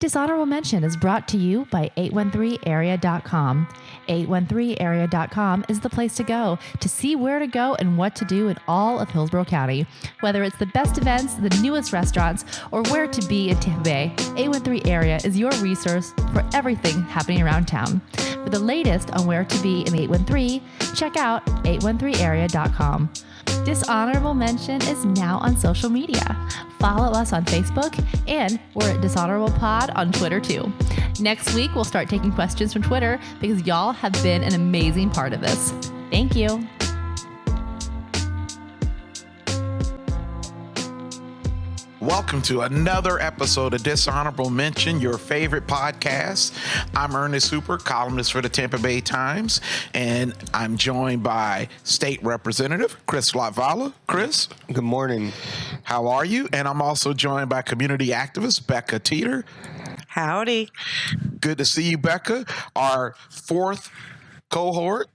Dishonorable Mention is brought to you by 813area.com. 813area.com is the place to go to see where to go and what to do in all of Hillsborough County. Whether it's the best events, the newest restaurants, or where to be in Tampa Bay, 813 Area is your resource for everything happening around town. For the latest on where to be in 813, check out 813area.com. Dishonorable Mention is now on social media. Follow us on Facebook, and we're at Dishonorable Pod on Twitter too. Next week, we'll start taking questions from Twitter because y'all have been an amazing part of this. Thank you. Welcome to another episode of Dishonorable Mention, your favorite podcast. I'm Ernest Hooper, columnist for the Tampa Bay Times, and I'm joined by State Representative Chris Latvala. Chris. Good morning. How are you? And I'm also joined by community activist Becca Teeter. Howdy. Good to see you, Becca. Our fourth cohort,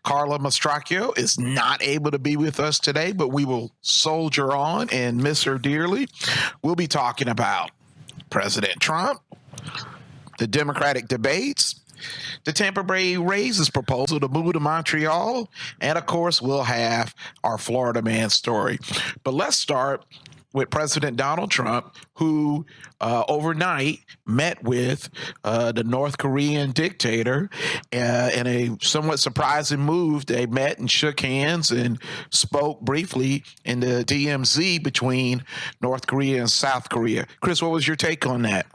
Carla Mastracchio, is not able to be with us today, but we will soldier on and miss her dearly. We'll be talking about President Trump, the Democratic debates, the Tampa Bay Rays' proposal to move to Montreal, and of course, we'll have our Florida man story. But let's start with President Donald Trump, who overnight met with the North Korean dictator in a somewhat surprising move. They met and shook hands and spoke briefly in the DMZ between North Korea and South Korea. Chris, what was your take on that?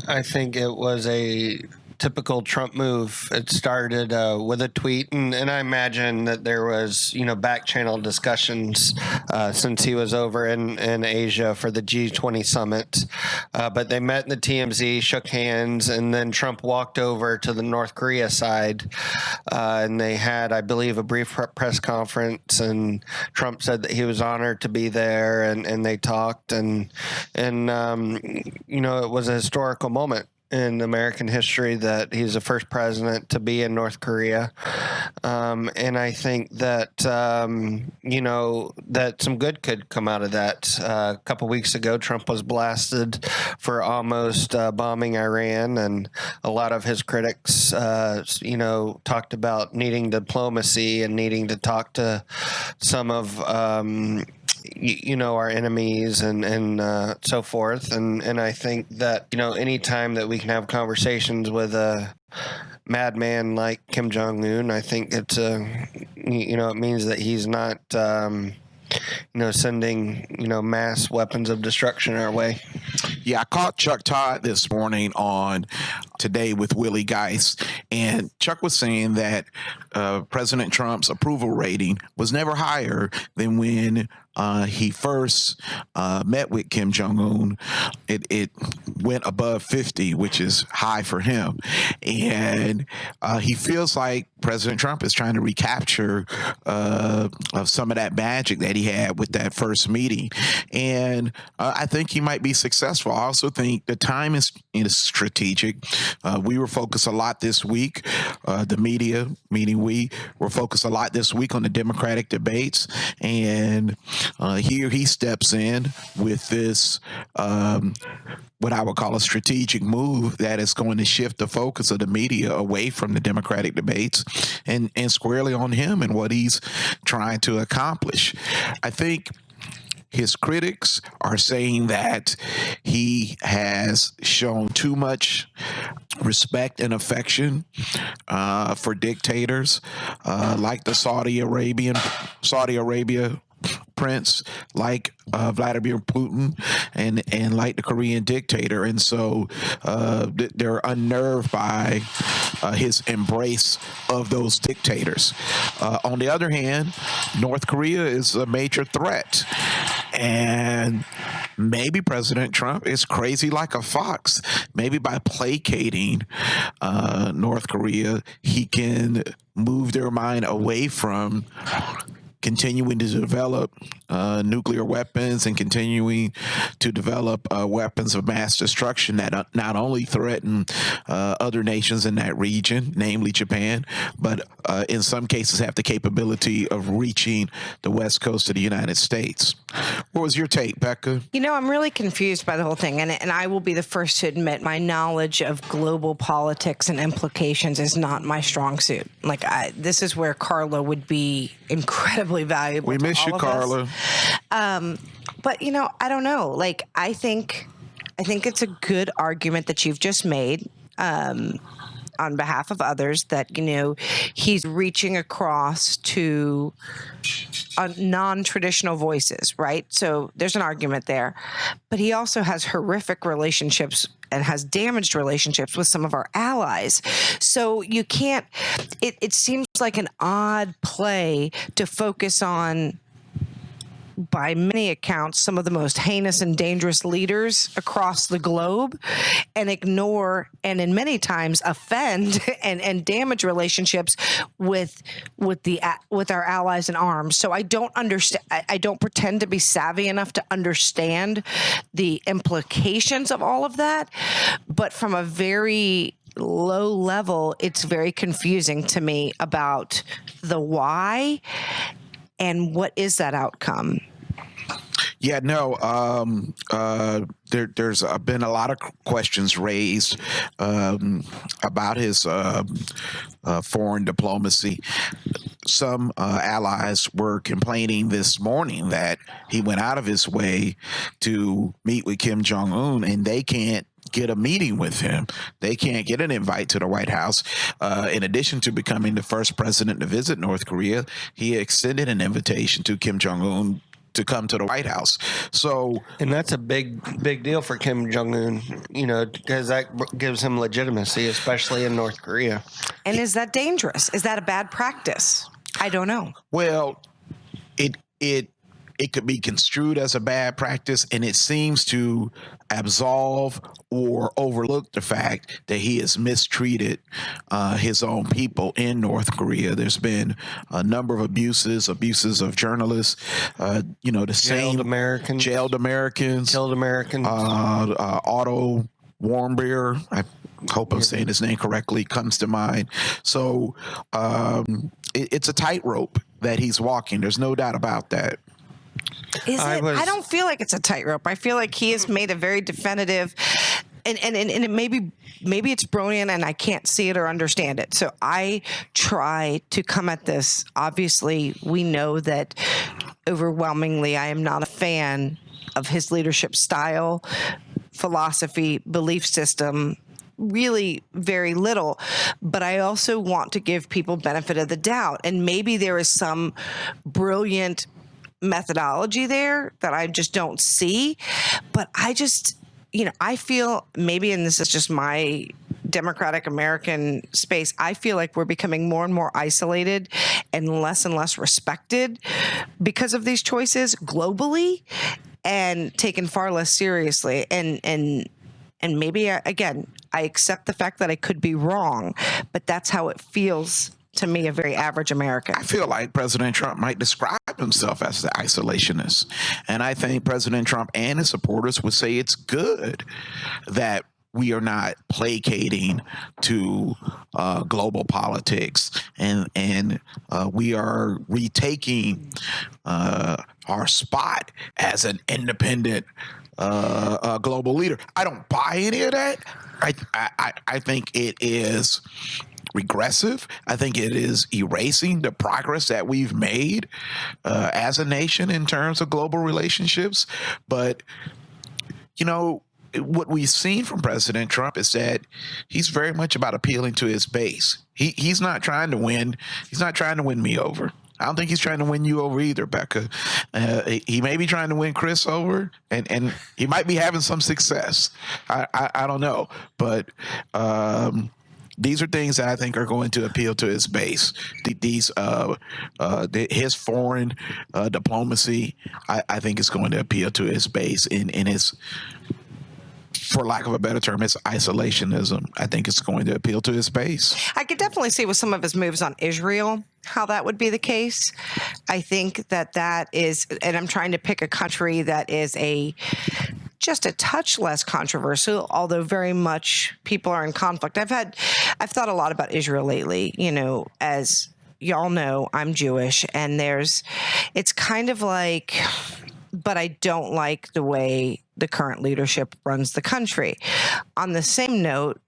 I think it was a typical Trump move. It started with a tweet, and I imagine that there was, back channel discussions since he was over in Asia for the G20 summit. But they met in the TMZ, shook hands, and then Trump walked over to the North Korea side, and they had, I believe, a brief press conference. And Trump said that he was honored to be there, and they talked, and it was a historical moment in American history that he's the first president to be in North Korea. And I think that, that some good could come out of that. A couple weeks ago, Trump was blasted for almost bombing Iran, and a lot of his critics, talked about needing diplomacy and needing to talk to some of our enemies and so forth. And I think that, any time that we can have conversations with a madman like Kim Jong-un, I think it's, it means that he's not, sending, mass weapons of destruction our way. Yeah, I caught Chuck Todd this morning on Today with Willie Geist, and Chuck was saying that President Trump's approval rating was never higher than when he first met with Kim Jong-un. It went above 50, which is high for him. And he feels like President Trump is trying to recapture of some of that magic that he had with that first meeting. And I think he might be successful. I also think the time is strategic. We were focused a lot this week, the media, meaning we were focused a lot this week on the Democratic debates. And here he steps in with this, what I would call a strategic move that is going to shift the focus of the media away from the Democratic debates and squarely on him and what he's trying to accomplish. I think his critics are saying that he has shown too much respect and affection for dictators like the Saudi Arabia prince, like Vladimir Putin, and like the Korean dictator. And so they're unnerved by his embrace of those dictators. On the other hand, North Korea is a major threat. And maybe President Trump is crazy like a fox. Maybe by placating North Korea, he can move their mind away from continuing to develop nuclear weapons and continuing to develop weapons of mass destruction that not only threaten other nations in that region, namely Japan, but in some cases have the capability of reaching the west coast of the United States. What was your take, Becca? You know, I'm really confused by the whole thing, and I will be the first to admit my knowledge of global politics and implications is not my strong suit. Like, this is where Carla would be incredibly valuable. We miss you, Carla. But you know, I don't know. Like, I think it's a good argument that you've just made. On behalf of others, that, you know, he's reaching across to non-traditional voices, right? So there's an argument there. But he also has horrific relationships and has damaged relationships with some of our allies. So you can't, it seems like an odd play to focus on, by many accounts, some of the most heinous and dangerous leaders across the globe, and ignore and in many times offend and damage relationships with our allies in arms. So I don't understand. I don't pretend to be savvy enough to understand the implications of all of that. But from a very low level, it's very confusing to me about the why. And what is that outcome? Yeah, no. There's been a lot of questions raised about his foreign diplomacy. Some allies were complaining this morning that he went out of his way to meet with Kim Jong-un, and they can't get a meeting with him. They can't get an invite to the White House. In addition to becoming the first president to visit North Korea, he extended an invitation to Kim Jong-un to come to the White House. So, and that's a big deal for Kim Jong-un, you know, because that gives him legitimacy, especially in North Korea. And is that dangerous? Is that a bad practice? I don't know. Well, it could be construed as a bad practice, and it seems to absolve or overlook the fact that he has mistreated his own people in North Korea. There's been a number of abuses of journalists, the Jailed Americans, killed Americans. Otto Warmbier, I hope I'm saying his name correctly, comes to mind. So it's a tightrope that he's walking. There's no doubt about that. I don't feel like it's a tightrope. I feel like he has made a very definitive, and it maybe it's brilliant and I can't see it or understand it. So I try to come at this. Obviously, we know that overwhelmingly I am not a fan of his leadership style, philosophy, belief system. Really very little, but I also want to give people benefit of the doubt. And maybe there is some brilliant methodology there that I just don't see. But I just, I feel maybe, and this is just my democratic American space, I feel like we're becoming more and more isolated and less respected because of these choices globally, and taken far less seriously. And maybe, again, I accept the fact that I could be wrong, but that's how it feels to me, a very average American. I feel like President Trump might describe himself as the isolationist. And I think President Trump and his supporters would say it's good that we are not placating to global politics, and we are retaking our spot as an independent global leader. I don't buy any of that. I think it is regressive. I think it is erasing the progress that we've made as a nation in terms of global relationships. But, what we've seen from President Trump is that he's very much about appealing to his base. He's not trying to win. He's not trying to win me over. I don't think he's trying to win you over either, Becca. He may be trying to win Chris over, and he might be having some success. I don't know. But these are things that I think are going to appeal to his base. His foreign diplomacy, I think, is going to appeal to his base in his for lack of a better term, it's isolationism. I think it's going to appeal to his base. I could definitely see with some of his moves on Israel how that would be the case. I think that is, and I'm trying to pick a country that is just a touch less controversial, although very much people are in conflict. I've thought a lot about Israel lately, as y'all know, I'm Jewish, and it's kind of like, but I don't like the way the current leadership runs the country. On the same note,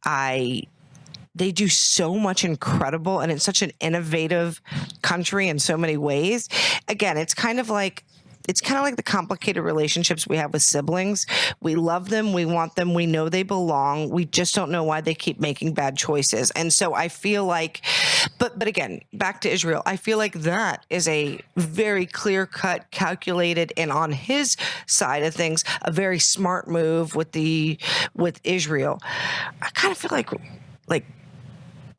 they do so much incredible, and it's such an innovative country in so many ways. Again, it's kind of like the complicated relationships we have with siblings. We love them. We want them. We know they belong. We just don't know why they keep making bad choices. And so I feel like, but again, back to Israel, I feel like that is a very clear-cut, calculated, and on his side of things, a very smart move with Israel. I kind of feel like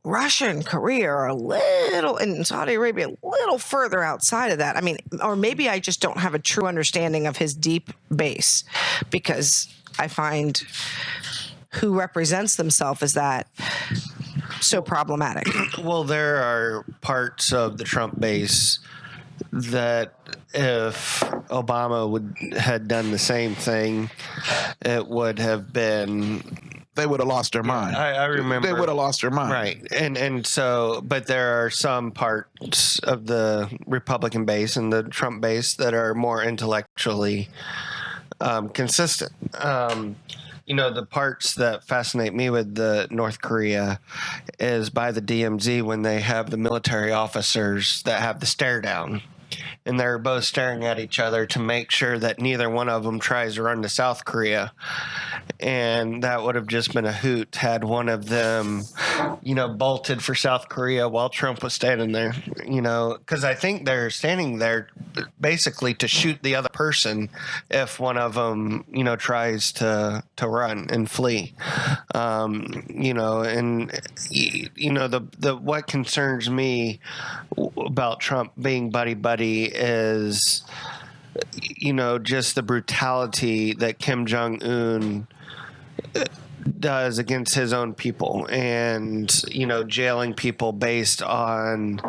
Russia and Korea are a little, and Saudi Arabia a little further outside of that. I mean, or maybe I just don't have a true understanding of his deep base, because I find who represents themselves as that so problematic. Well, there are parts of the Trump base that if Obama had done the same thing, it would have been... They would have lost their mind. I remember. They would have lost their mind. Right. And so, but there are some parts of the Republican base and the Trump base that are more intellectually consistent. The parts that fascinate me with the North Korea is by the DMZ when they have the military officers that have the stare down. And they're both staring at each other to make sure that neither one of them tries to run to South Korea. And that would have just been a hoot had one of them, bolted for South Korea while Trump was standing there, because I think they're standing there basically to shoot the other person if one of them, tries to run and flee. What concerns me about Trump being buddy is, just the brutality that Kim Jong-un does against his own people, and jailing people based on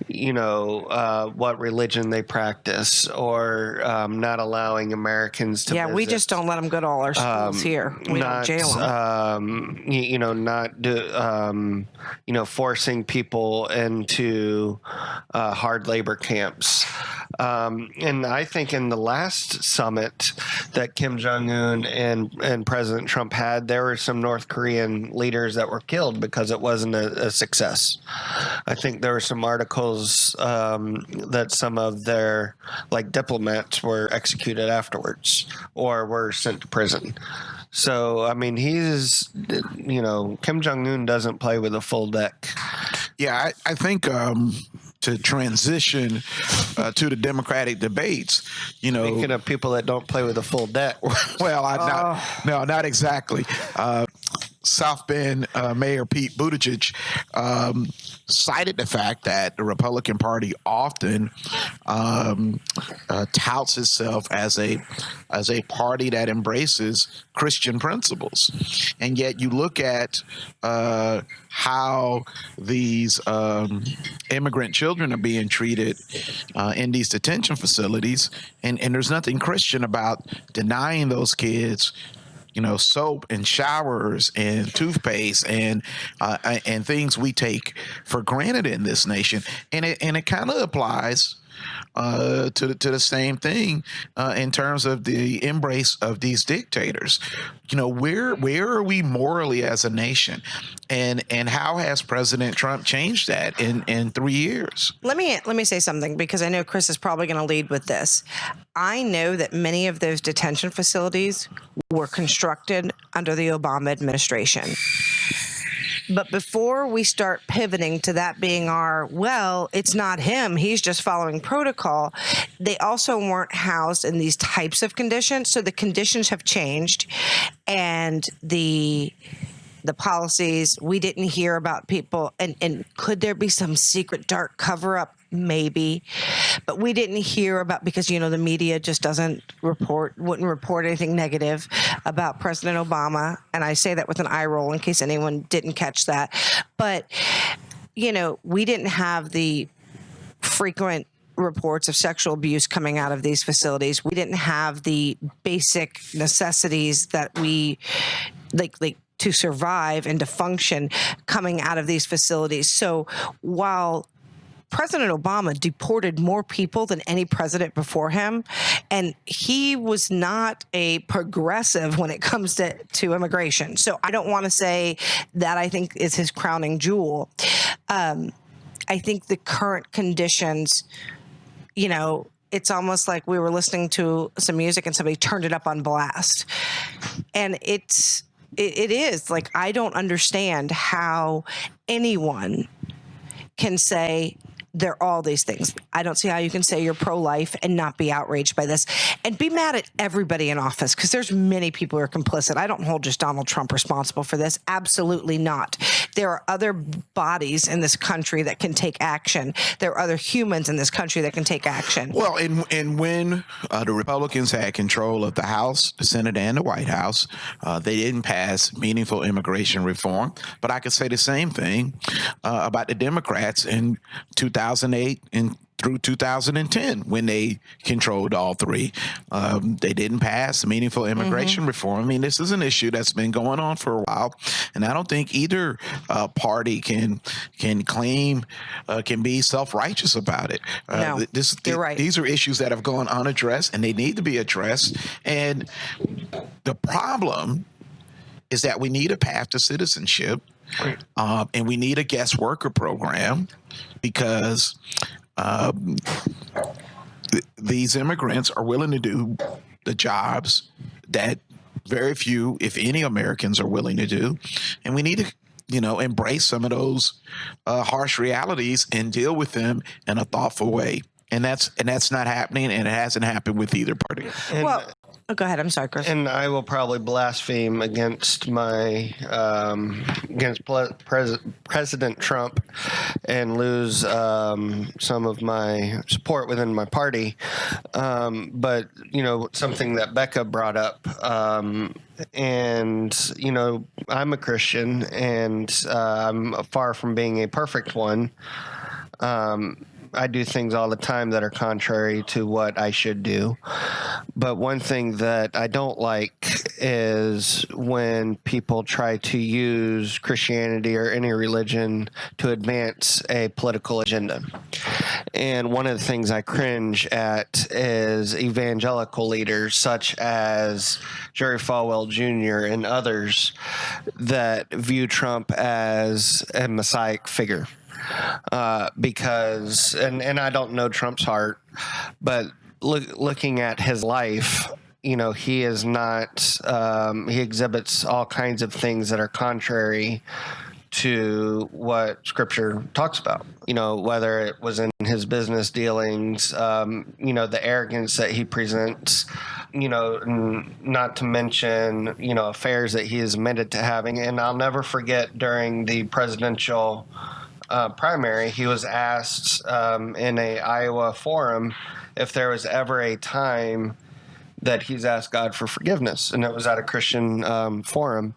what religion they practice, or not allowing Americans to visit. We just don't let them go to all our schools here. We don't jail them. Forcing people into hard labor camps. And I think in the last summit that Kim Jong-un and President Trump had, there were some North Korean leaders that were killed because it wasn't a success. I think there were some articles that some of their diplomats were executed afterwards or were sent to prison. So, I mean, Kim Jong-un doesn't play with a full deck. Yeah, I think to transition to the Democratic debates, Speaking of people that don't play with a full deck. Well, not exactly. South Bend Mayor Pete Buttigieg cited the fact that the Republican Party often touts itself as a party that embraces Christian principles, and yet you look at how these immigrant children are being treated in these detention facilities, and there's nothing Christian about denying those kids soap and showers and toothpaste and things we take for granted in this nation. And it kind of applies to the same thing in terms of the embrace of these dictators. Where are we morally as a nation, and how has President Trump changed that in 3 years? Let me say something, because I know Chris is probably going to lead with this. I know that many of those detention facilities were constructed under the Obama administration. But before we start pivoting to that being it's not him, he's just following protocol, they also weren't housed in these types of conditions. So the conditions have changed, and the policies, we didn't hear about people. And could there be some secret dark cover up? maybe, but we didn't hear about, because the media just wouldn't report anything negative about President Obama, and I say that with an eye roll in case anyone didn't catch that. But we didn't have the frequent reports of sexual abuse coming out of these facilities. We didn't have the basic necessities that we like to survive and to function coming out of these facilities. So while President Obama deported more people than any president before him, and he was not a progressive when it comes to immigration. So I don't want to say that I think is his crowning jewel. I think the current conditions, it's almost like we were listening to some music and somebody turned it up on blast. And it is like, I don't understand how anyone can say they're all these things. I don't see how you can say you're pro-life and not be outraged by this and be mad at everybody in office, because there's many people who are complicit. I don't hold just Donald Trump responsible for this. Absolutely not. There are other bodies in this country that can take action. There are other humans in this country that can take action. Well, and when the Republicans had control of the House, the Senate, and the White House, they didn't pass meaningful immigration reform. But I could say the same thing about the Democrats in 2008 and through 2010 when they controlled all three. They didn't pass meaningful immigration reform. I mean, this is an issue that's been going on for a while, and I don't think either party can claim, can be self-righteous about it. No, you're right. These are issues that have gone unaddressed, and they need to be addressed. And the problem is that we need a path to citizenship, and we need a guest worker program, because these immigrants are willing to do the jobs that very few, if any, Americans are willing to do. And we need to, embrace some of those harsh realities and deal with them in a thoughtful way. And that's not happening, and it hasn't happened with either party. Go ahead. I'm sorry, Chris. And I will probably blaspheme against President Trump and lose some of my support within my party. But something that Becca brought up, and I'm a Christian, and I'm far from being a perfect one. I do things all the time that are contrary to what I should do. But one thing that I don't like is when people try to use Christianity or any religion to advance a political agenda. And one of the things I cringe at is evangelical leaders such as Jerry Falwell Jr. and others that view Trump as a messiah figure. Because, and I don't know Trump's heart, but looking at his life, he is not, he exhibits all kinds of things that are contrary to what Scripture talks about, whether it was in his business dealings, the arrogance that he presents, not to mention, affairs that he is admitted to having. And I'll never forget during the presidential primary, he was asked in a Iowa forum if there was ever a time that he's asked God for forgiveness, and it was at a Christian forum,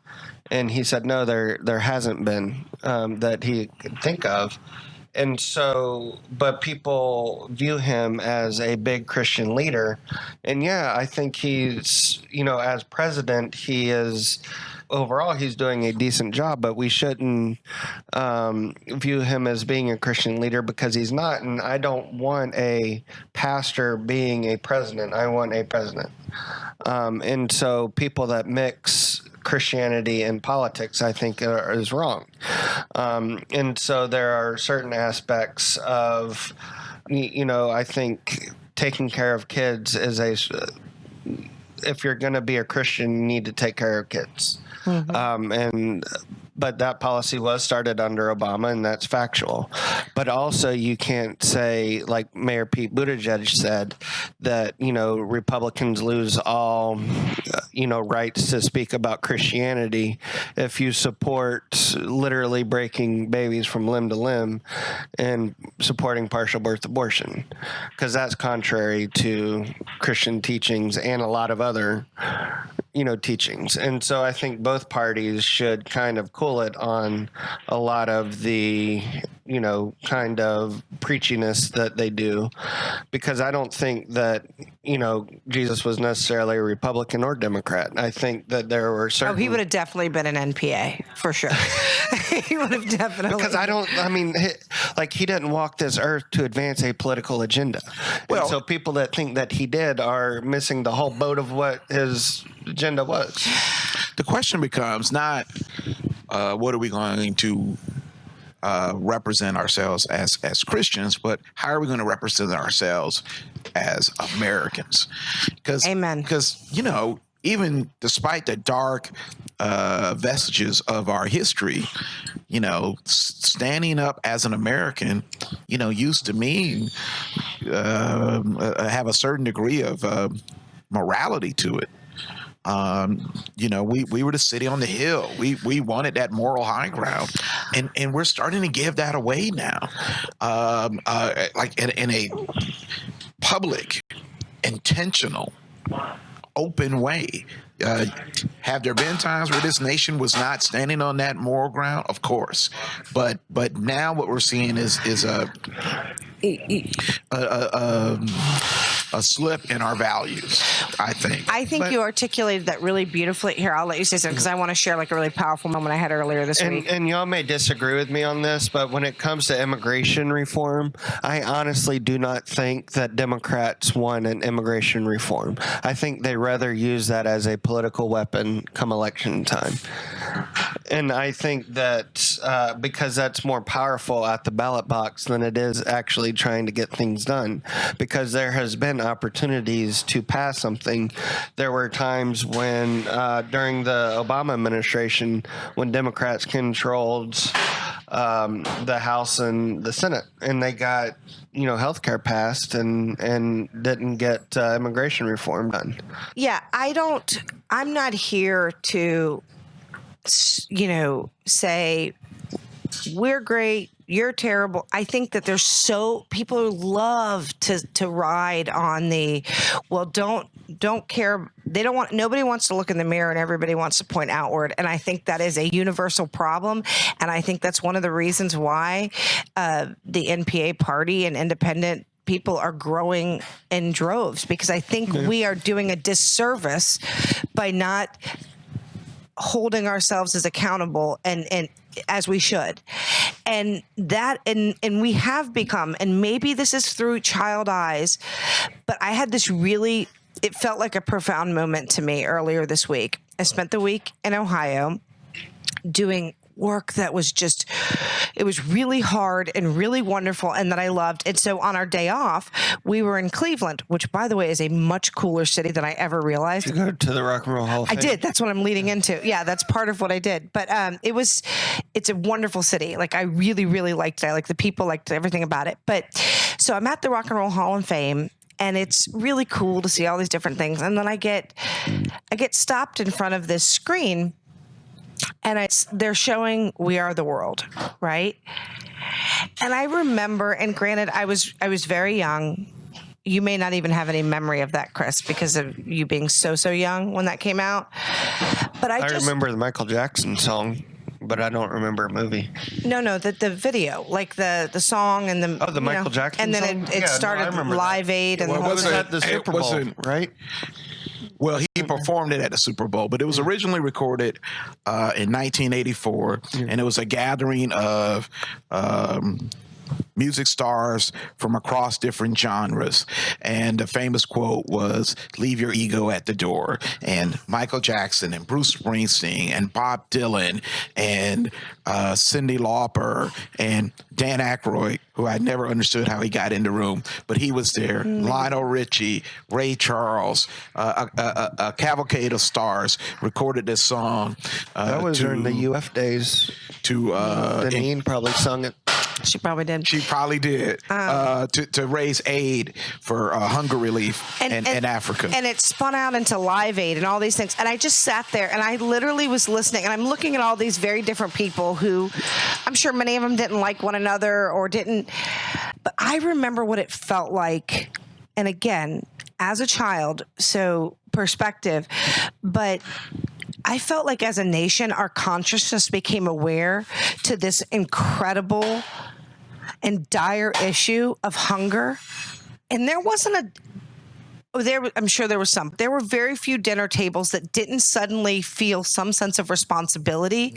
and he said no, there hasn't been that he could think of. And so, but people view him as a big Christian leader, and I think he's, as president, he is. Overall, he's doing a decent job, but we shouldn't view him as being a Christian leader, because he's not. And I don't want a pastor being a president. I want a president. And so people that mix Christianity and politics, I think, is wrong. And so there are certain aspects of, I think taking care of kids is if you're going to be a Christian, you need to take care of kids. Mm-hmm. But that policy was started under Obama, and that's factual. But also, you can't say, like Mayor Pete Buttigieg said, that Republicans lose all rights to speak about Christianity if you support literally breaking babies from limb to limb and supporting partial birth abortion, because that's contrary to Christian teachings and a lot of other teachings. And so I think both parties should kind of cool it on a lot of the kind of preachiness that they do, because I don't think that Jesus was necessarily a Republican or Democrat. I think that there were certain... he would have definitely been an NPA for sure. He would have definitely, because he didn't walk this earth to advance a political agenda. Well, and so people that think that he did are missing the whole boat of what his agenda was. The question becomes not what are we going to represent ourselves as Christians, but how are we going to represent ourselves as Americans? Amen. Because even despite the dark vestiges of our history, standing up as an American, used to mean have a certain degree of morality to it. We were the city on the hill. We wanted that moral high ground, and we're starting to give that away now, like in a public, intentional, open way. Have there been times where this nation was not standing on that moral ground? Of course, but now what we're seeing is a slip in our values, I think. You articulated that really beautifully. Here, I'll let you say something because I want to share like a really powerful moment I had earlier this week. And y'all may disagree with me on this, but when it comes to immigration reform, I honestly do not think that Democrats want an immigration reform. I think they rather use that as a political weapon come election time. And I think that because that's more powerful at the ballot box than it is actually trying to get things done, because there has been opportunities to pass something. There were times when during the Obama administration when Democrats controlled the House and the Senate, and they got healthcare passed and didn't get immigration reform done. Yeah, I'm not here to say we're great, you're terrible. I think that there's people who love to ride on the, well, don't care. Nobody wants to look in the mirror and everybody wants to point outward. And I think that is a universal problem. And I think that's one of the reasons why the NPA party and independent people are growing in droves, because I think we are doing a disservice by not holding ourselves as accountable and as we should. And that, and we have become, and maybe this is through child eyes, but I had this it felt like a profound moment to me earlier this week. I spent the week in Ohio doing work that was it was really hard and really wonderful and that I loved. And so on our day off, we were in Cleveland, which, by the way, is a much cooler city than I ever realized. You go to the Rock and Roll Hall of Fame? I did. That's what I'm leading into. Yeah, that's part of what I did. But it's a wonderful city. Like, I really, really liked it. I liked the people, liked everything about it. But so I'm at the Rock and Roll Hall of Fame, and it's really cool to see all these different things. And then I get stopped in front of this screen, and they're showing We Are the World, right? And I remember, and granted, I was very young. You may not even have any memory of that, Chris, because of you being so young when that came out. But I remember the Michael Jackson song, but I don't remember a movie. No, the video, like the song and the Michael Jackson and then song? it started Live Aid and was at the Super Bowl, right? Well, he performed it at the Super Bowl, but it was originally recorded in 1984, and it was a gathering of music stars from across different genres. And the famous quote was, "Leave your ego at the door." And Michael Jackson and Bruce Springsteen and Bob Dylan and Cyndi Lauper and Dan Aykroyd, who I never understood how he got in the room, but he was there. Lionel Richie, Ray Charles, a cavalcade of stars recorded this song. That was during the UF days. Deneen probably sung it. She probably did. She probably did to raise aid for hunger relief in Africa. And it spun out into Live Aid and all these things. And I just sat there and I literally was listening. And I'm looking at all these very different people who I'm sure many of them didn't like one another or didn't. But I remember what it felt like. And again, as a child, so perspective. But I felt like as a nation, our consciousness became aware to this incredible and dire issue of hunger. And there wasn't I'm sure there was some. There were very few dinner tables that didn't suddenly feel some sense of responsibility.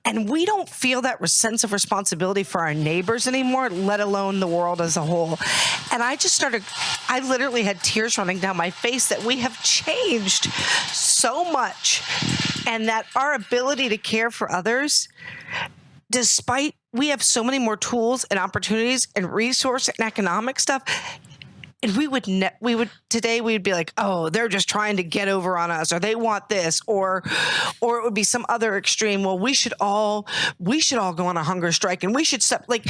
And we don't feel that sense of responsibility for our neighbors anymore, let alone the world as a whole. And I literally had tears running down my face that we have changed so much and that our ability to care for others, despite we have so many more tools and opportunities and resource and economic stuff. And we would today we'd be like, oh, they're just trying to get over on us, or they want this, or it would be some other extreme. Well, we should all go on a hunger strike, and we should stop. Like,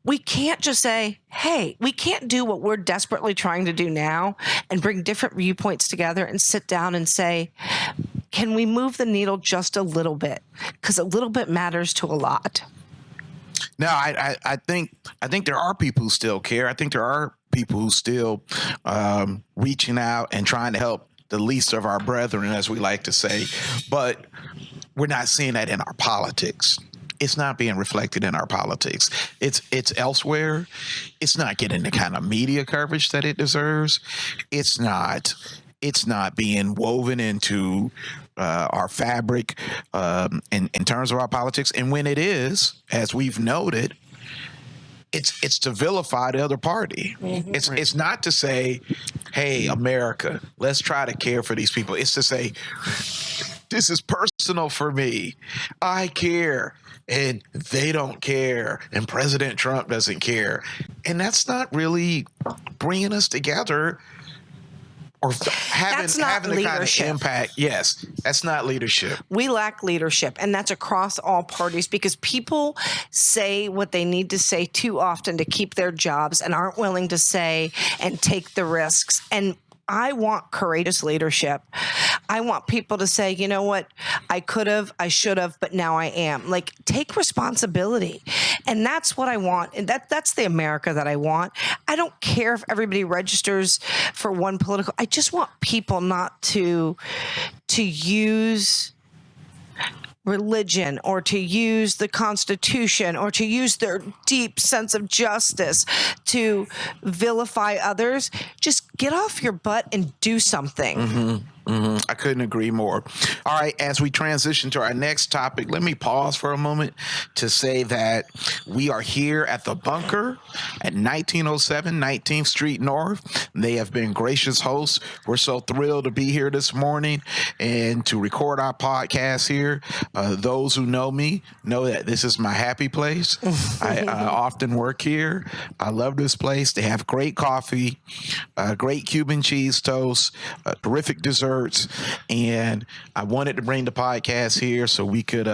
we can't just say, hey, we can't do what we're desperately trying to do now, and bring different viewpoints together and sit down and say, can we move the needle just a little bit? Because a little bit matters to a lot. No, I think there are people who still care. I think there are people who still reaching out and trying to help the least of our brethren, as we like to say. But we're not seeing that in our politics. It's not being reflected in our politics. It's elsewhere. It's not getting the kind of media coverage that it deserves. It's not being woven into our fabric in terms of our politics. And when it is, as we've noted, it's to vilify the other party. Mm-hmm. It's not to say, hey, America, let's try to care for these people. It's to say, this is personal for me. I care. And they don't care. And President Trump doesn't care. And that's not really bringing us together or having the kind of impact. Yes, that's not leadership. We lack leadership, and that's across all parties because people say what they need to say too often to keep their jobs and aren't willing to say and take the risks. And I want courageous leadership. I want people to say, you know what, I could have, I should have, but now I am. Like, take responsibility. And that's what I want. And that's the America that I want. I don't care if everybody registers for one political. I just want people not to use religion or to use the Constitution or to use their deep sense of justice to vilify others. Just get off your butt and do something. Mm-hmm. Mm-hmm. I couldn't agree more. All right, as we transition to our next topic, let me pause for a moment to say that we are here at the Bunker at 1907 19th Street North. They have been gracious hosts. We're so thrilled to be here this morning and to record our podcast here. Those who know me know that this is my happy place. I often work here. I love this place. They have great coffee, great Cuban cheese toast, terrific dessert. And I wanted to bring the podcast here so we could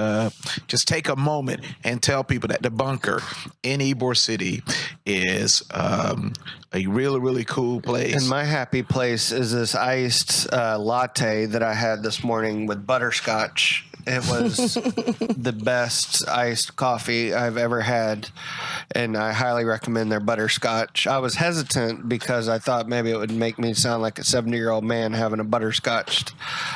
just take a moment and tell people that the Bunker in Ybor City is a really, really cool place. And my happy place is this iced latte that I had this morning with butterscotch. It was the best iced coffee I've ever had, and I highly recommend their butterscotch. I was hesitant because I thought maybe it would make me sound like a 70-year-old man having a butterscotched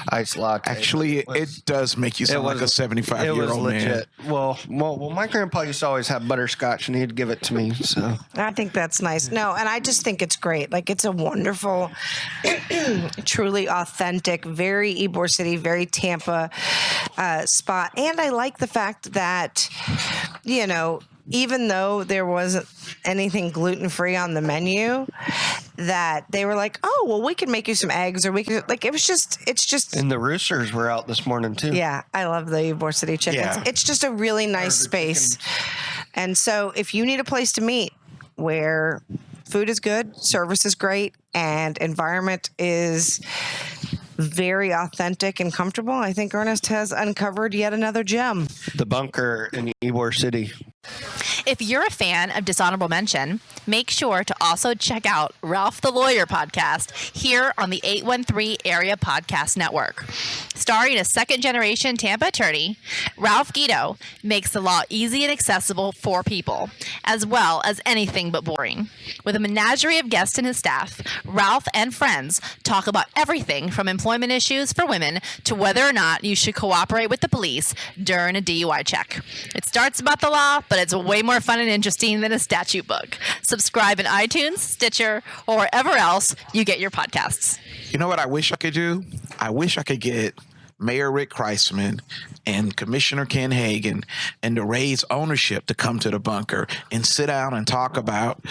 iced latte. Actually, it does make you sound like a 75-year-old man. Well, my grandpa used to always have butterscotch, and he'd give it to me. So I think that's nice. No, and I just think it's great. Like, it's a wonderful, truly authentic, very Ybor City, very Tampa spot. And I like the fact that, you know, even though there wasn't anything gluten-free on the menu, that they were like, oh, well, we can make you some eggs, or we can, like, it's just. And the roosters were out this morning too. Yeah, I love the Ybor City chickens. Yeah. It's just a really nice space. And so if you need a place to meet where food is good, service is great, and environment is very authentic and comfortable, I think Ernest has uncovered yet another gem. The Bunker in Ybor City. If you're a fan of Dishonorable Mention, make sure to also check out Ralph the Lawyer podcast here on the 813 Area Podcast Network. Starring a second-generation Tampa attorney, Ralph Guido makes the law easy and accessible for people, as well as anything but boring. With a menagerie of guests and his staff, Ralph and friends talk about everything from employment issues for women to whether or not you should cooperate with the police during a DUI check. It starts about the law, but it's way more fun and interesting than a statute book. Subscribe in iTunes, Stitcher, or wherever else you get your podcasts. You know what I wish I could do? I wish I could get Mayor Rick Kreisman and Commissioner Ken Hagan and the Rays ownership to come to the bunker and sit down and talk about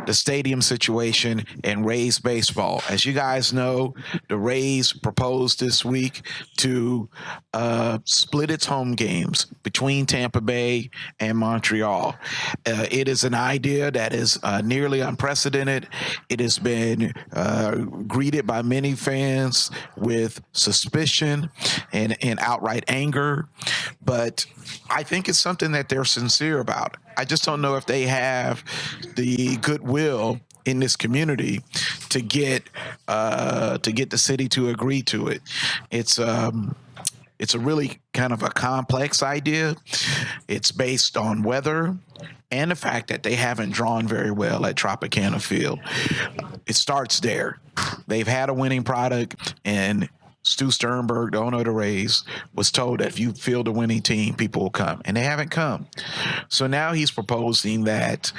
the stadium situation and Rays baseball. As you guys know, the Rays proposed this week to split its home games between Tampa Bay and Montreal. It is an idea that is nearly unprecedented. It has been greeted by many fans with suspicion and outright anger, but I think it's something that they're sincere about. I just don't know if they have the goodwill in this community to get the city to agree to it. It's a really kind of a complex idea. It's based on weather and the fact that they haven't drawn very well at Tropicana Field. It starts there. They've had a winning product, and Stu Sternberg, the owner of the Rays, was told that if you field a winning team, people will come. And they haven't come. So now he's proposing that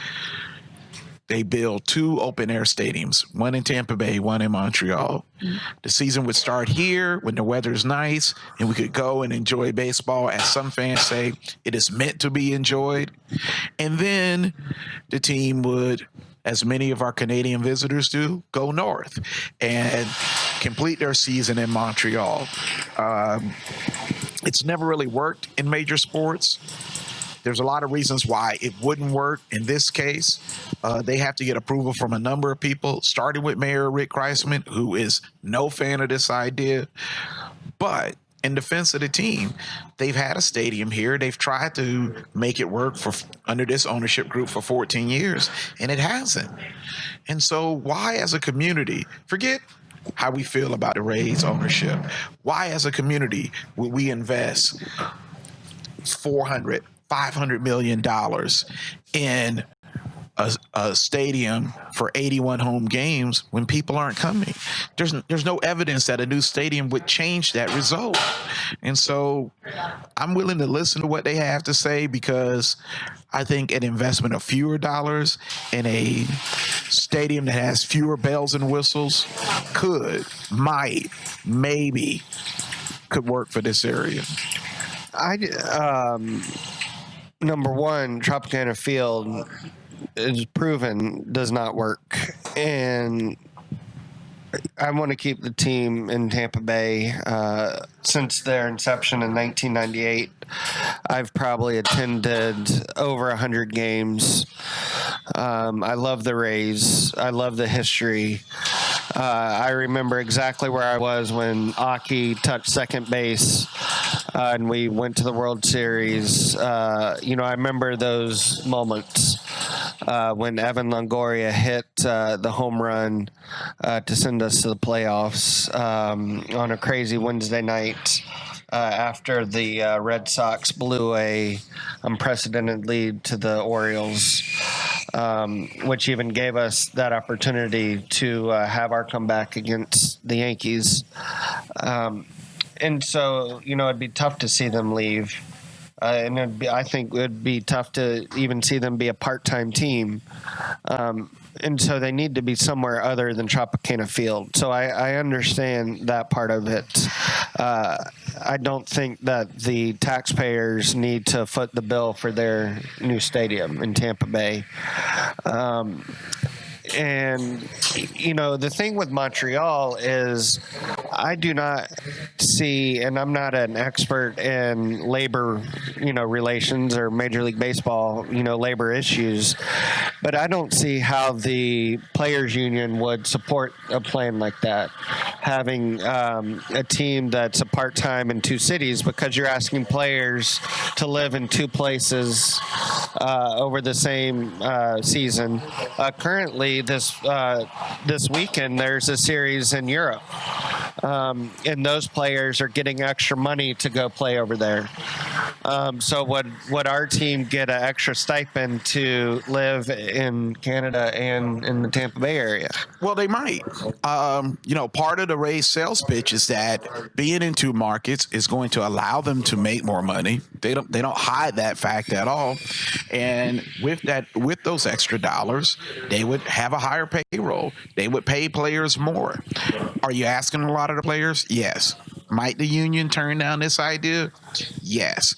they build 2 open-air stadiums, one in Tampa Bay, one in Montreal. The season would start here when the weather's nice, and we could go and enjoy baseball, as some fans say, it is meant to be enjoyed. And then the team would, as many of our Canadian visitors do, go north and complete their season in Montreal. It's never really worked in major sports. There's a lot of reasons why it wouldn't work in this case. They have to get approval from a number of people, starting with Mayor Rick Kreisman, who is no fan of this idea. But in defense of the team, they've had a stadium here. They've tried to make it work under this ownership group for 14 years, and it hasn't. And so why, as a community, forget how we feel about the Rays ownership, why, as a community, would we invest $500 million in a stadium for 81 home games when people aren't coming? There's no evidence that a new stadium would change that result. And so I'm willing to listen to what they have to say, because I think an investment of fewer dollars in a stadium that has fewer bells and whistles maybe could work for this area. Number one, Tropicana Field is proven does not work, and I want to keep the team in Tampa Bay. Since their inception in 1998, I've probably attended over 100 games. I love the Rays. I love the history. I remember exactly where I was when Aki touched second base and we went to the World Series. I remember those moments when Evan Longoria hit the home run to send us to the playoffs on a crazy Wednesday night after the Red Sox blew a unprecedented lead to the Orioles, which even gave us that opportunity to have our comeback against the Yankees. And so, it'd be tough to see them leave. And I think it would be tough to even see them be a part-time team. And so they need to be somewhere other than Tropicana Field. So I understand that part of it. I don't think that the taxpayers need to foot the bill for their new stadium in Tampa Bay. And, the thing with Montreal is I do not see, and I'm not an expert in labor, relations or Major League Baseball, labor issues, but I don't see how the players union would support a plan like that, having a team that's a part-time in 2 cities, because you're asking players to live in 2 places over the same season. Currently, this weekend, there's a series in Europe, and those players are getting extra money to go play over there. So would our team get an extra stipend to live in Canada and in the Tampa Bay area? Well, they might. Part of the Rays sales pitch is that being in two markets is going to allow them to make more money. They don't hide that fact at all. And with those extra dollars, they would have a higher payroll. They would pay players more. Are you asking a lot of the players? Yes. Might the union turn down this idea? Yes.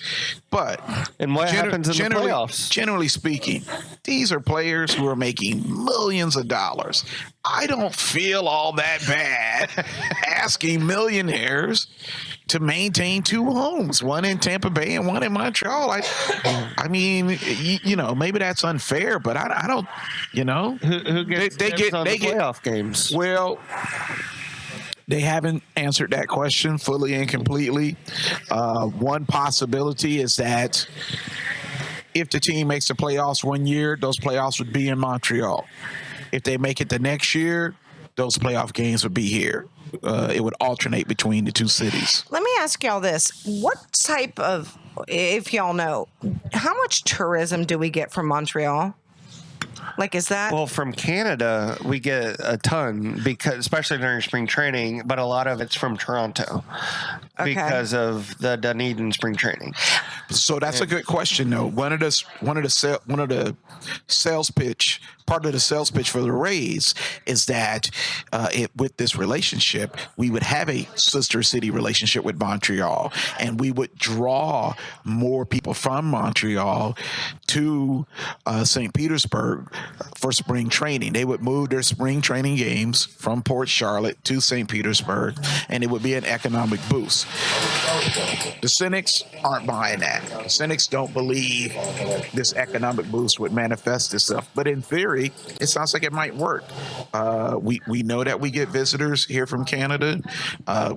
But and what happens in the playoffs? Generally speaking, these are players who are making millions of dollars. I don't feel all that bad asking millionaires to maintain two homes, one in Tampa Bay and one in Montreal. I mean, maybe that's unfair, but I don't, Who gets they get playoff games? Well, they haven't answered that question fully and completely. One possibility is that if the team makes the playoffs one year, those playoffs would be in Montreal. If they make it the next year, those playoff games would be here. It would alternate between the two cities. Let me ask y'all this. What type of, if y'all know, how much tourism do we get from Montreal? Like, is that? Well, from Canada, we get a ton, because especially during spring training, but a lot of it's from Toronto because of the Dunedin spring training. So that's a good question, though. Part of the sales pitch for the Rays is that with this relationship, we would have a sister city relationship with Montreal, and we would draw more people from Montreal to St. Petersburg for spring training. They would move their spring training games from Port Charlotte to St. Petersburg, and it would be an economic boost. The cynics aren't buying that. The cynics don't believe this economic boost would manifest itself. But in theory, it sounds like it might work. We know that we get visitors here from Canada.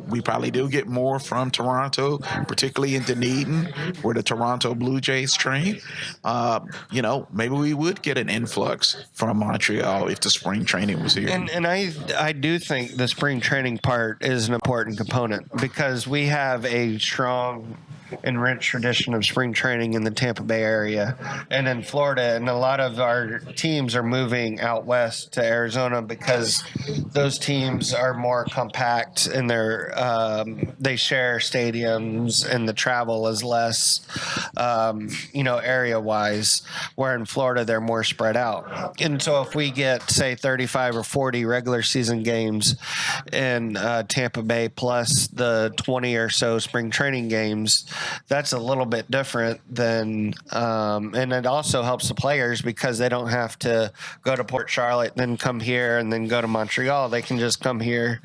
We probably do get more from Toronto, particularly in Dunedin, where the Toronto Blue Jays train. Maybe we would get an influx from Montreal if the spring training was here. And I do think the spring training part is an important component, because we have a strong and rich tradition of spring training in the Tampa Bay area and in Florida, and a lot of our teams are moving out west to Arizona because those teams are more compact and they share stadiums and the travel is less area wise, where in Florida they're more spread out. And so if we get, say, 35 or 40 regular season games in Tampa Bay plus the 20 or so spring training games, that's a little bit different than, and it also helps the players because they don't have to go to Port Charlotte, then come here, and then go to Montreal. They can just come here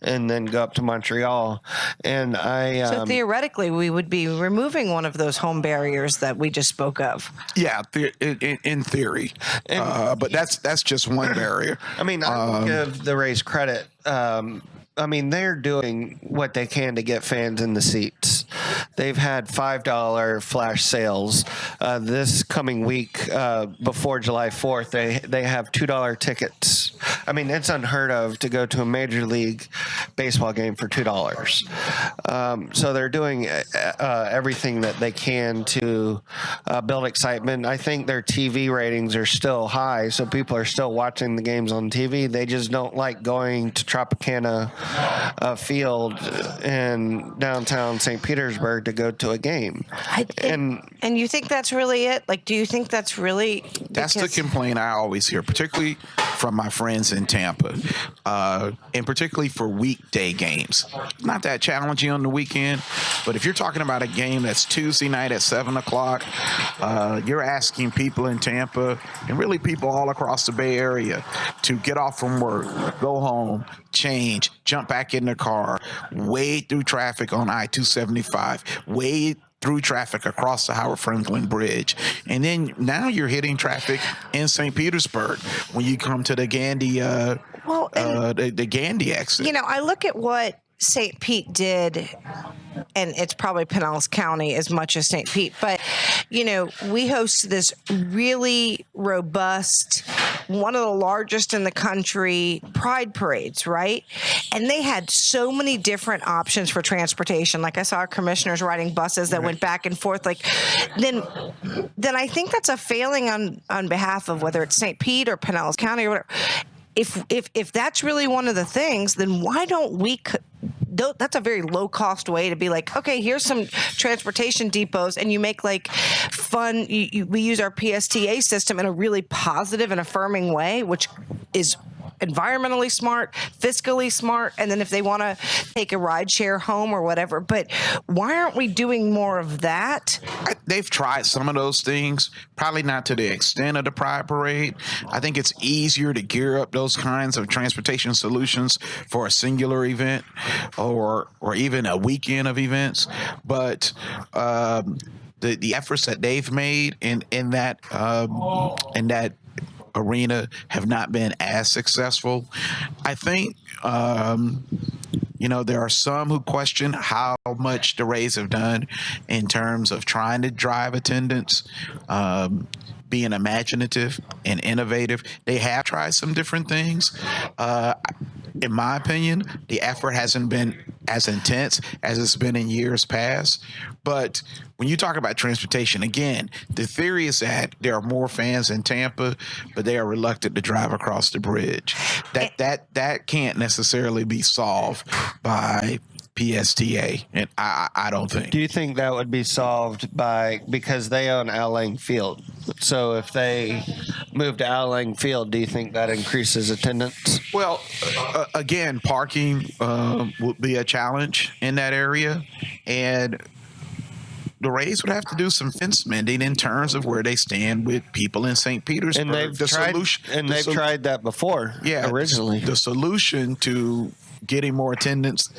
and then go up to Montreal. And so theoretically, we would be removing one of those home barriers that we just spoke of. Yeah, in theory, but that's just one barrier. I mean, I will give the Rays credit. They're doing what they can to get fans in the seats. They've had $5 flash sales. This coming week, before July 4th, they have $2 tickets. I mean, it's unheard of to go to a Major League Baseball game for $2. So they're doing everything that they can to build excitement. I think their TV ratings are still high, so people are still watching the games on TV. They just don't like going to Tropicana Field in downtown St. Petersburg to go to a game. And you think that's really it? Like, do you think that's really... That's the complaint I always hear, particularly from my friends in Tampa, and particularly for weekday games. Not that challenging on the weekend, but if you're talking about a game that's Tuesday night at 7 o'clock, you're asking people in Tampa, and really people all across the Bay Area, to get off from work, go home, change, jump back in the car, wade through traffic on I-275, wade through traffic across the Howard Franklin Bridge. And then now you're hitting traffic in St. Petersburg when you come to the Gandy the Gandy exit. I look at what St. Pete did, and it's probably Pinellas County as much as St. Pete, but we host this really robust, one of the largest in the country pride parades, right? And they had so many different options for transportation. Like I saw our commissioners riding buses that went back and forth. Like then I think that's a failing on behalf of whether it's St. Pete or Pinellas County or whatever. If that's really one of the things, then why don't we? That's a very low cost way to be like, okay, here's some transportation depots, and you make like fun. We use our PSTA system in a really positive and affirming way, which is environmentally smart, fiscally smart, and then if they want to take a ride share home or whatever. But why aren't we doing more of that? They've tried some of those things, probably not to the extent of the Pride Parade. I think it's easier to gear up those kinds of transportation solutions for a singular event or even a weekend of events. But the efforts that they've made in that arena have not been as successful. I think, there are some who question how much the Rays have done in terms of trying to drive attendance, being imaginative and innovative. They have tried some different things. In my opinion, the effort hasn't been as intense as it's been in years past. But when you talk about transportation, again, the theory is that there are more fans in Tampa, but they are reluctant to drive across the bridge. That can't necessarily be solved by PSTA, and I don't think. Do you think that would be solved because they own Al Lang Field? So if they move to Al Lang Field, do you think that increases attendance? Well, again, parking would be a challenge in that area, and the Rays would have to do some fence mending in terms of where they stand with people in St. Petersburg. And they've tried that before. Yeah, originally the solution to getting more attendance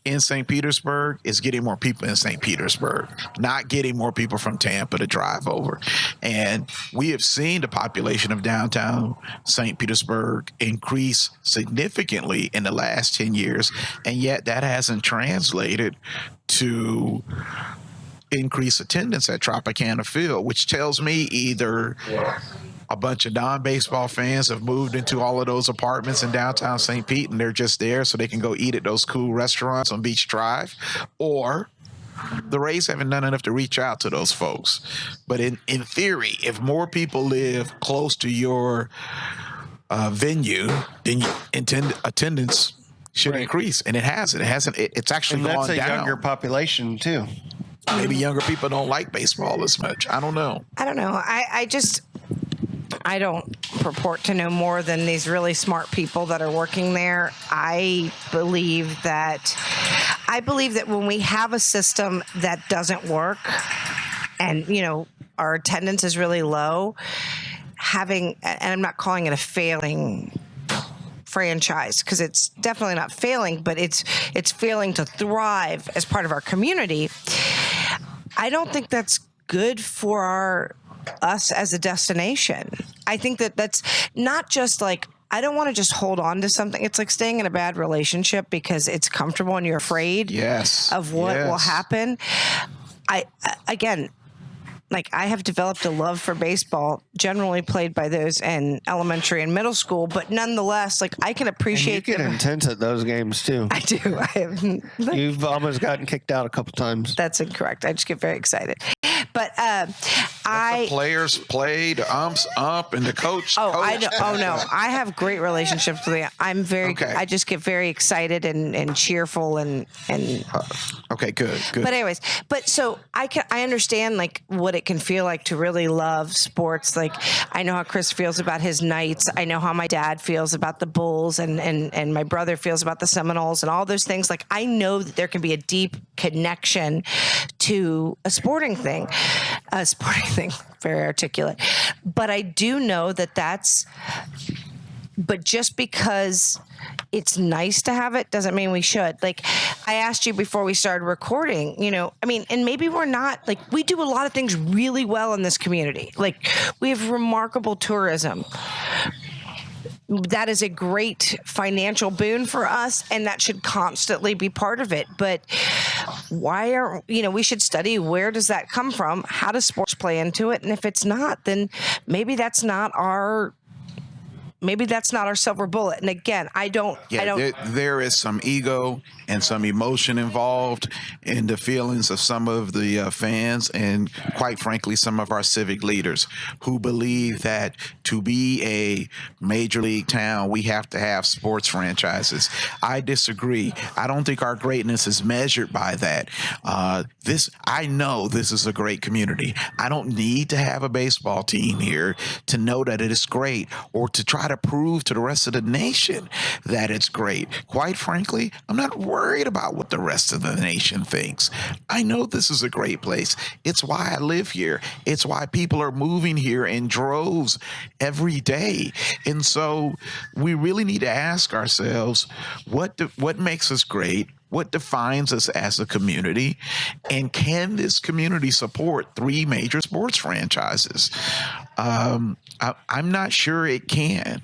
in St. Petersburg is getting more people in St. Petersburg, not getting more people from Tampa to drive over. And we have seen the population of downtown St. Petersburg increase significantly in the last 10 years, and yet that hasn't translated to increased attendance at Tropicana Field, which tells me either a bunch of non-baseball fans have moved into all of those apartments in downtown St. Pete and they're just there so they can go eat at those cool restaurants on Beach Drive, or the Rays haven't done enough to reach out to those folks. But in theory, if more people live close to your venue, then attendance should increase, and it hasn't. It's actually gone down. And that's a younger population too. Maybe younger people don't like baseball as much. I don't know. I don't purport to know more than these really smart people that are working there. I believe that when we have a system that doesn't work and, our attendance is really low, and I'm not calling it a failing franchise because it's definitely not failing, but it's failing to thrive as part of our community. I don't think that's good for us as a destination. I think that's not just like, I don't want to just hold on to something. It's like staying in a bad relationship because it's comfortable and you're afraid of what will happen. I have developed a love for baseball, generally played by those in elementary and middle school, but nonetheless, I can appreciate. And you get intense at those games too. I do. You've almost gotten kicked out a couple times. That's incorrect. I just get very excited. But the players play, the umps ump, and the coach. No, I have great relationships with them. I'm very. Okay. I just get very excited and cheerful and. Okay, good. But anyways, so I understand what it can feel like to really love sports. I know how Chris feels about his Knights. I know how my dad feels about the Bulls, and my brother feels about the Seminoles, and all those things. I know that there can be a deep connection to a sporting thing. Very articulate. But I do know but just because it's nice to have it doesn't mean we should. I asked you before we started recording, and maybe we're not, we do a lot of things really well in this community. We have remarkable tourism. that is a great financial boon for us, and that should constantly be part of it. But why aren't, we should study, where does that come from? How does sports play into it? And if it's not, then maybe that's not our silver bullet. And again, there is some ego and some emotion involved in the feelings of some of the fans, and quite frankly, some of our civic leaders who believe that to be a major league town, we have to have sports franchises. I disagree. I don't think our greatness is measured by that. I know this is a great community. I don't need to have a baseball team here to know that it is great, or to try to prove to the rest of the nation that it's great. Quite frankly, I'm not worried about what the rest of the nation thinks. I know this is a great place. It's why I live here. It's why people are moving here in droves every day. And so we really need to ask ourselves, what makes us great? What defines us as a community? And can this community support 3 major sports franchises? I'm not sure it can.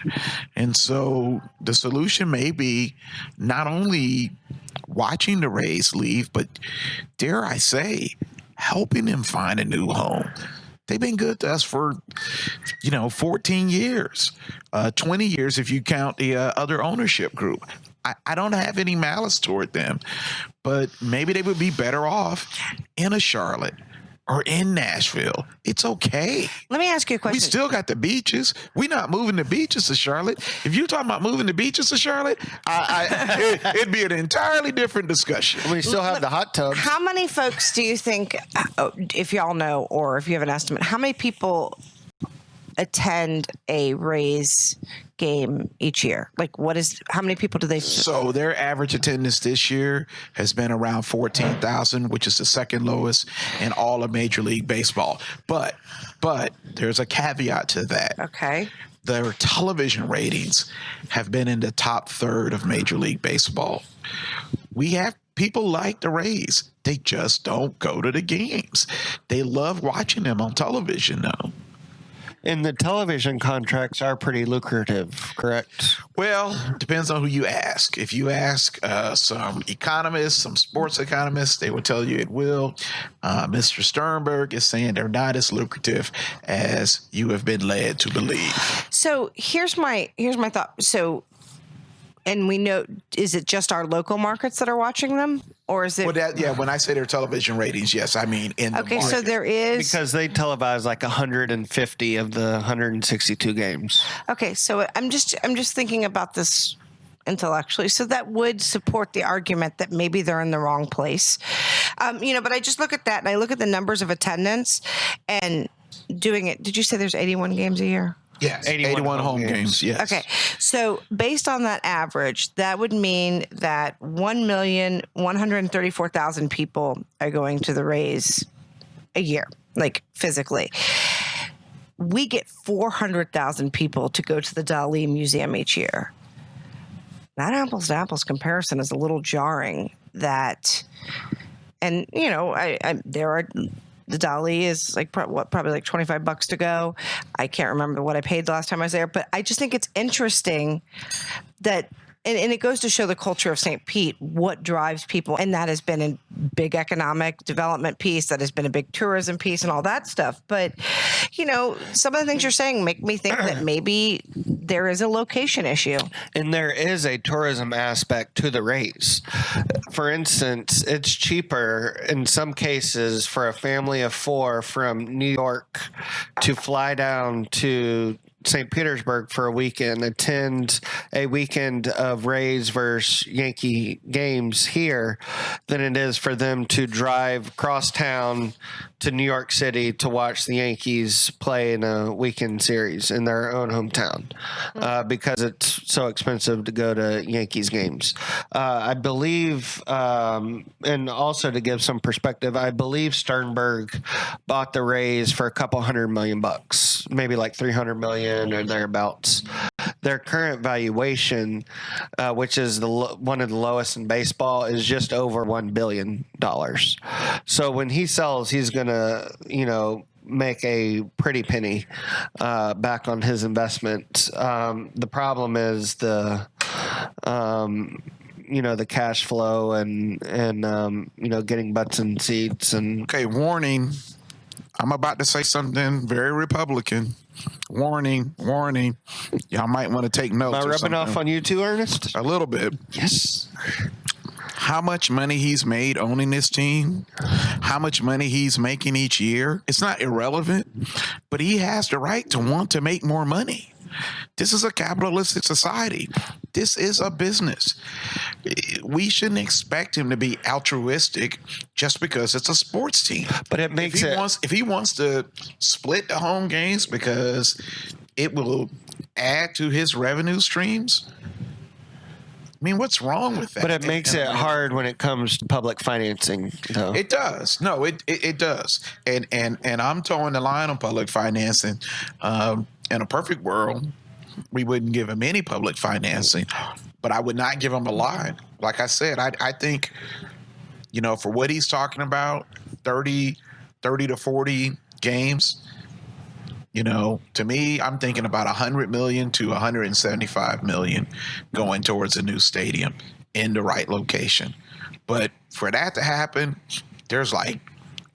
And so the solution may be not only watching the Rays leave, but dare I say, helping them find a new home. They've been good to us for, 14 years, 20 years if you count the other ownership group. I don't have any malice toward them, but maybe they would be better off in a Charlotte or in Nashville. It's okay. Let me ask you a question. We still got the beaches. We're not moving the beaches to Charlotte. If you're talking about moving the beaches to Charlotte, it'd be an entirely different discussion. We still have the hot tubs. How many folks do you think, if y'all know, or if you have an estimate, how many people attend a Rays game each year? Like, how many people do they? So their average attendance this year has been around 14,000, which is the second lowest in all of Major League Baseball. But there's a caveat to that. Okay. Their television ratings have been in the top third of Major League Baseball. We have people like the Rays. They just don't go to the games. They love watching them on television, though. And the television contracts are pretty lucrative, correct? Well, depends on who you ask. If you ask some economists, some sports economists, they will tell you it will. Mr. Sternberg is saying they're not as lucrative as you have been led to believe. So here's my thought. So, and we know, is it just our local markets that are watching them? Or is it? Well, when I say their television ratings, yes, I mean in the market. So there is, because they televise like 150 of the 162 games. Okay, so I'm just thinking about this intellectually. So that would support the argument that maybe they're in the wrong place, But I just look at that and I look at the numbers of attendance and doing it. Did you say there's 81 games a year? Yes, 81 home games. Yes. Okay. So based on that average, that would mean that 1,134,000 people are going to the Rays a year, like physically. We get 400,000 people to go to the Dali Museum each year. That apples to apples comparison is a little jarring. The Dali is like probably like $25 to go. I can't remember what I paid the last time I was there, but I just think it's interesting that, and it goes to show the culture of St. Pete, what drives people. And that has been a big economic development piece. That has been a big tourism piece and all that stuff. But, some of the things you're saying make me think that maybe there is a location issue. And there is a tourism aspect to the Rays. For instance, it's cheaper in some cases for a family of 4 from New York to fly down to St. Petersburg for a weekend, attend a weekend of Rays versus Yankee games here than it is for them to drive across town to New York City to watch the Yankees play in a weekend series in their own hometown because it's so expensive to go to Yankees games. I believe, and also to give some perspective, I believe Sternberg bought the Rays for a couple $100 million, maybe like $300 million or thereabouts. Their current valuation, which is one of the lowest in baseball, is just over $1 billion. So when he sells, he's going to, make a pretty penny back on his investment. The problem is the cash flow and getting butts in seats. And okay, warning. I'm about to say something very Republican. Warning. Y'all might want to take notes. Am I rubbing off on you too, Ernest? A little bit. Yes. How much money he's made owning this team, how much money he's making each year, it's not irrelevant, but he has the right to want to make more money. This is a capitalistic society. This is a business. We shouldn't expect him to be altruistic just because it's a sports team. But it makes if he wants to split the home games because it will add to his revenue streams, I mean, what's wrong with that? But it makes it hard when it comes to public financing, though. It does. No, it does. And I'm towing the line on public financing. In a perfect world, we wouldn't give him any public financing, but I would not give him a line. Like I said, I think, for what he's talking about, 30 to 40 games, to me, I'm thinking about $100 million to $175 million going towards a new stadium in the right location. But for that to happen, there's like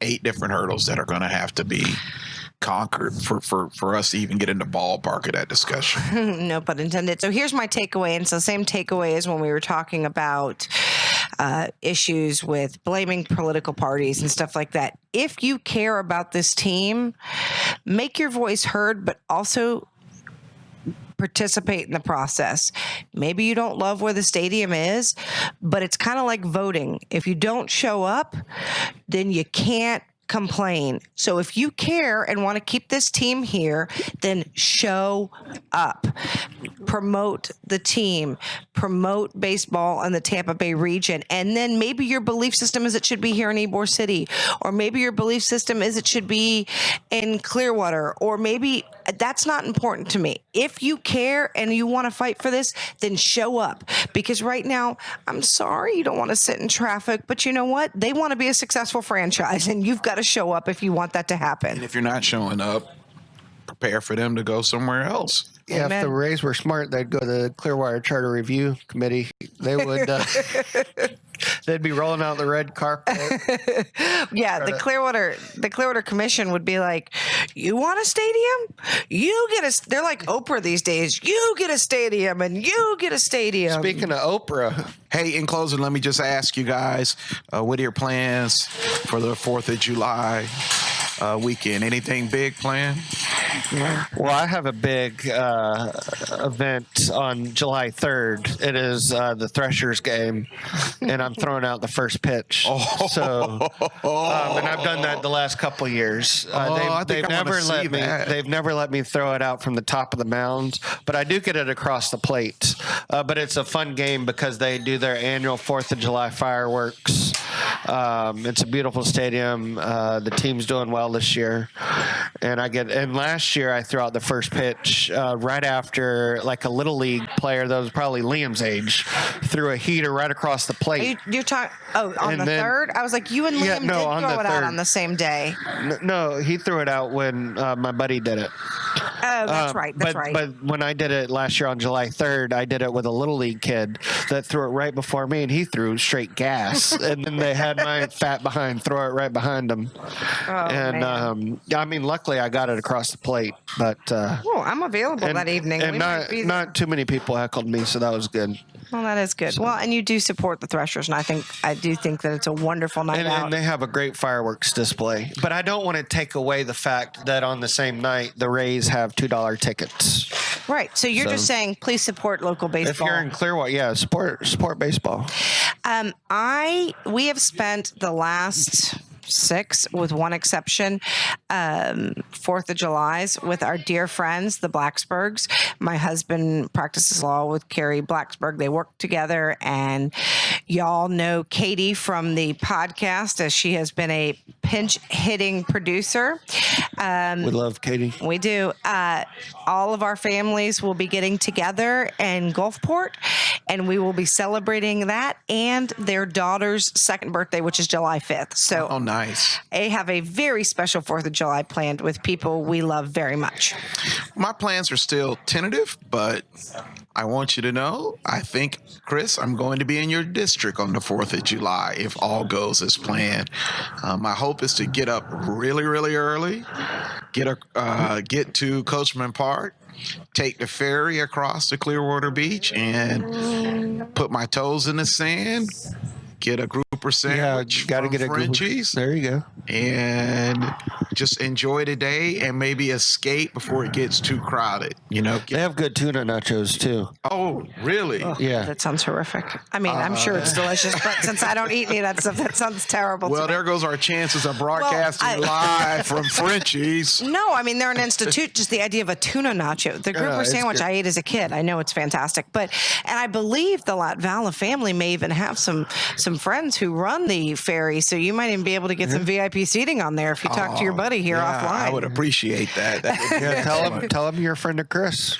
8 different hurdles that are going to have to be conquered for us to even get in the ballpark of that discussion. No pun intended. So here's my takeaway. And it's the same takeaway as when we were talking about issues with blaming political parties and stuff like that. If you care about this team, make your voice heard, but also participate in the process. Maybe you don't love where the stadium is, but it's kind of like voting. If you don't show up, then you can't complain. So if you care and want to keep this team here, then show up. Promote the team. Promote baseball in the Tampa Bay region. And then maybe your belief system is it should be here in Ybor City. Or maybe your belief system is it should be in Clearwater. Or maybe that's not important to me. If you care and you want to fight for this, then show up. Because right now, I'm sorry you don't want to sit in traffic, but you know what? They want to be a successful franchise, and you've got to show up if you want that to happen. And if you're not showing up, prepare for them to go somewhere else. Yeah, Amen. if the Rays were smart, they'd go to the Clearwater Charter Review Committee. They would. They'd be rolling out the red carpet. Yeah, the Clearwater Commission would be like, "You want a stadium? You get a." They're like Oprah these days. You get a stadium, and you get a stadium. Speaking of Oprah, Hey, in closing, let me just ask you guys, what are your plans for the 4th of July weekend? Anything big planned? well, I have a big event on July 3rd. It is the Threshers game, and I'm throwing out the first pitch. So, and I've done that the last couple of years. They've never let me throw it out from the top of the mound, but I do get it across the plate. But it's a fun game because they do their annual 4th of July fireworks. It's a beautiful stadium. The team's doing well this year, and last year I threw out the first pitch right after like a little league player that was probably Liam's age threw a heater right across the plate. You're talking on the 3rd? I was like, you and Liam did throw it out on the same day. No, he threw it out when my buddy did it. Oh, that's right. That's right. But when I did it last year on July 3rd, I did it with a little league kid that threw it right before me, and he threw straight gas. And then they had my fat behind throw it right behind him. I mean, luckily I got it across the plate. But I'm available that evening. And not too many people heckled me, so that was good. Well, that is good. Well, and you do support the Threshers, and I do think that it's a wonderful night out. And they have a great fireworks display. But I don't want to take away the fact that on the same night, the Rays have $2 tickets. Right. So you're just saying, please support local baseball. If you're in Clearwater, yeah, support baseball. We have spent the last 6, with one exception, 4th of July's with our dear friends, the Blacksburgs. My husband practices law with Carrie Blacksburg. They work together, and y'all know Katie from the podcast, as she has been a pinch hitting producer. We love Katie. We do. All of our families will be getting together in Gulfport, and we will be celebrating that and their daughter's second birthday, which is July 5th. So, Oh, nice. I have a very special 4th of July planned with people we love very much. My plans are still tentative, but I want you to know, I think, Chris, I'm going to be in your district on the 4th of July if all goes as planned. My hope is to get up really, really early, get to Coachman Park, take the ferry across to Clearwater Beach, and put my toes in the sand, get a grouper sandwich got to from get a Frenchie's, There you go. and just enjoy the day and maybe escape before it gets too crowded. They have good tuna nachos too. Oh, really? Yeah. That sounds horrific. I mean, I'm sure it's delicious, but since I don't eat any of that stuff, that sounds terrible. Well, to me. there goes our chances of broadcasting live from Frenchie's. No, I mean, they're an institute. Just the idea of a tuna nacho. The grouper it's sandwich good. I ate as a kid. I know it's fantastic. And I believe the Latvala family may even have some friends who run the ferry. So you might even be able to get some VIP seating on there if you talk to your buddy here offline. I would appreciate that. That would be Yeah, tell them you're a friend of Chris.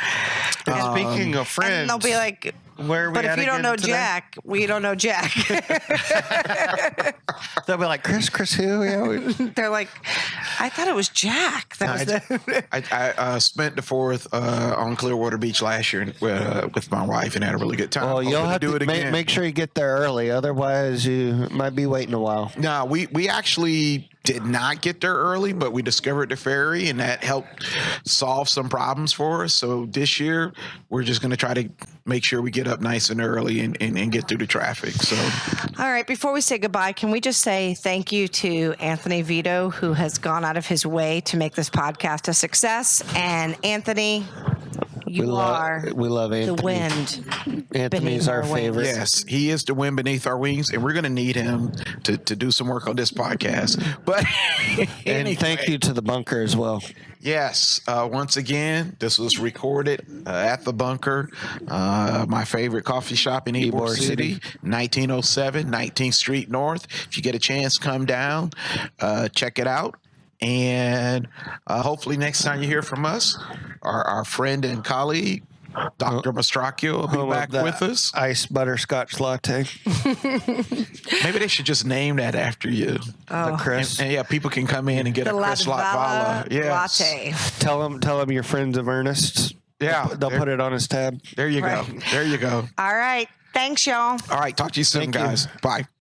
And speaking of friends, And they'll be like, where are we but if at you don't again know today? Jack, we don't know Jack. They'll be like, Chris who? Yeah, They're like, I thought it was Jack. I spent the 4th on Clearwater Beach last year with my wife and had a really good time. well, you'll Hoping have do it to again. make sure you get there early. Otherwise, you might be waiting a while. No, we actually did not get there early, but we discovered the ferry, and that helped solve some problems for us. So this year, we're just going to try to make sure we get up nice and early and get through the traffic. So, All right, before we say goodbye, can we just say thank you to Anthony Vito, who has gone out of his way to make this podcast a success. And Anthony, you are we love Anthony. the wind. Anthony's beneath our our wings. favorite. yes, he is the wind beneath our wings, and we're going to need him to do some work on this podcast. But And thank you to the bunker as well. Yes. Once again, this was recorded at the Bunker, my favorite coffee shop in Ybor City, 1907, 19th Street North. If you get a chance, come down, check it out. And hopefully next time you hear from us, our friend and colleague, Dr. Mastracchio, will be back with us. Ice butterscotch latte. Maybe they should just name that after you. The Chris. And yeah, people can come in and get The a Chris Latvala Latvala. Yes. latte. Tell them you're friends of Ernest's. Yeah. They'll put it on his tab. There you go. Right. There you go. All right. Thanks, y'all. All right. Talk to you soon, Thank you. guys. Bye.